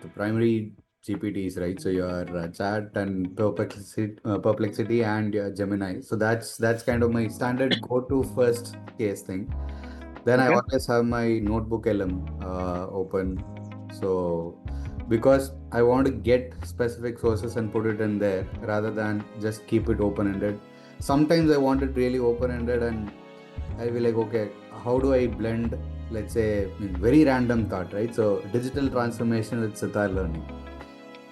The primary GPTs, right? So your chat and perplexity and your Gemini. So that's kind of my standard go-to first case thing. Then I Okay. always have my notebook LM open. So because I want to get specific sources and put it in there rather than just keep it open-ended. Sometimes I want it really open-ended and I'll be like, okay, how do I blend, let's say, very random thought, right? So digital transformation with sitar learning.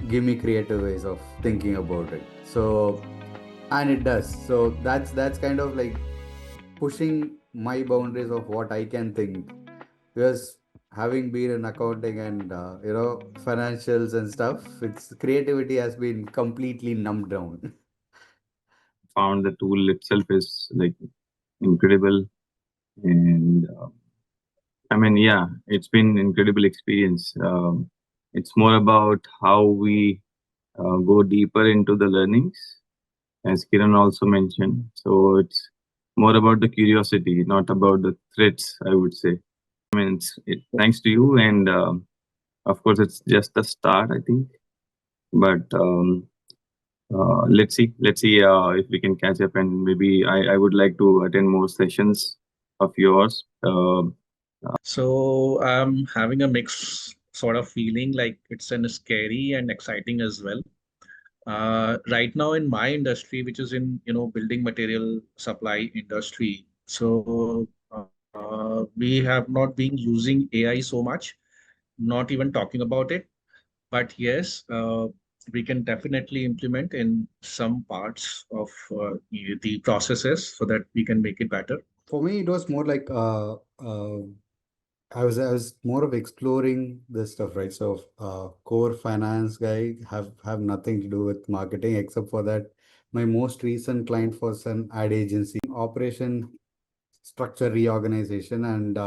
Give me creative ways of thinking about it. So and it does. So that's kind of like pushing my boundaries of what I can think. Because having been in accounting and financials and stuff, its creativity has been completely numbed down. Found the tool itself is like incredible, and I mean, yeah, it's been incredible experience. It's more about how we go deeper into the learnings, as Kiran also mentioned. So it's more about the curiosity, not about the threats, I would say. I mean, thanks to you, and of course, it's just the start, I think. But let's see if we can catch up, and maybe I would like to attend more sessions of yours. So I'm having a mix sort of feeling, like it's an scary and exciting as well. Right now in my industry, which is in building material supply industry, so we have not been using AI so much, not even talking about it. But yes, we can definitely implement in some parts of the processes so that we can make it better. For me, it was more like I was more of exploring this stuff, right? So core finance guy have nothing to do with marketing except for that my most recent client was an ad agency operation structure reorganization and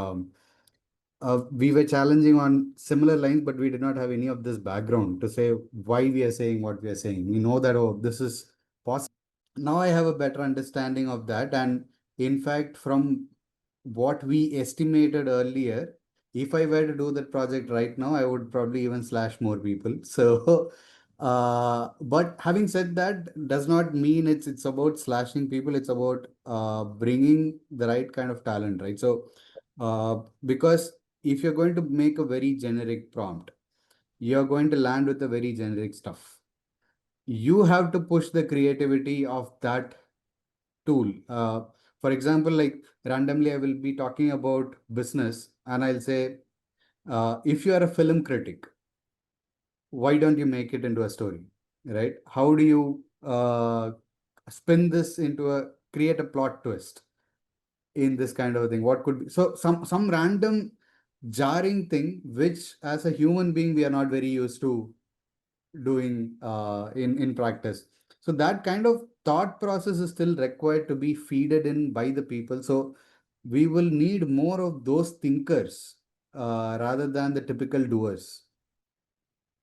we were challenging on similar lines, but we did not have any of this background to say why we are saying what we are saying. We know that, oh, this is possible. Now I have a better understanding of that. And in fact, from what we estimated earlier, if I were to do that project right now, I would probably even slash more people. So, but having said that, does not mean it's about slashing people. It's about bringing the right kind of talent, right? So, because if you're going to make a very generic prompt, you're going to land with a very generic stuff. You have to push the creativity of that tool. For example, like randomly, I will be talking about business and I'll say, if you are a film critic, why don't you make it into a story, right? How do you spin this into create a plot twist in this kind of a thing? What could be, so some random jarring thing, which as a human being, we are not very used to doing in practice. So that kind of thought process is still required to be feeded in by the people. So we will need more of those thinkers rather than the typical doers.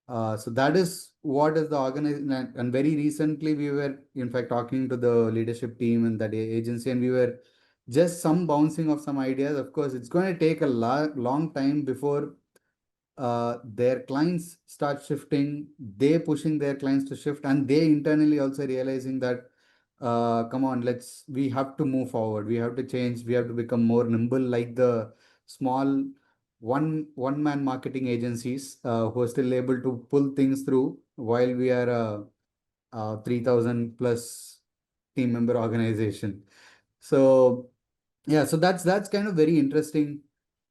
So that is what is the organization. And very recently, we were in fact talking to the leadership team in that agency, and we were just some bouncing of some ideas. Of course, it's going to take a long time before their clients start shifting, they pushing their clients to shift, and they internally also realizing that, come on, we have to move forward, we have to change, we have to become more nimble, like the small one man marketing agencies who are still able to pull things through while we are a 3,000 plus team member organization. So yeah, so that's kind of very interesting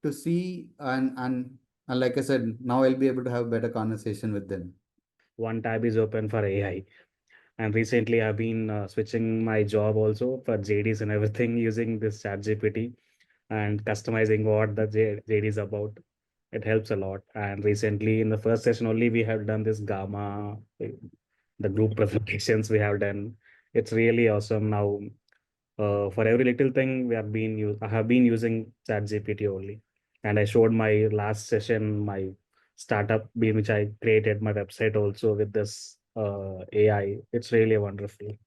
to see, and like I said, now I'll be able to have better conversation with them. One tab is open for AI. And recently, I've been switching my job also for JDs and everything using this chat GPT and customizing what the JD is about. It helps a lot. And recently, in the first session only, we have done this Gamma, the group presentations we have done. It's really awesome now. For every little thing, I have been using chat GPT only. And I showed my last session, my startup, which I created my website also with this AI. It's really wonderful.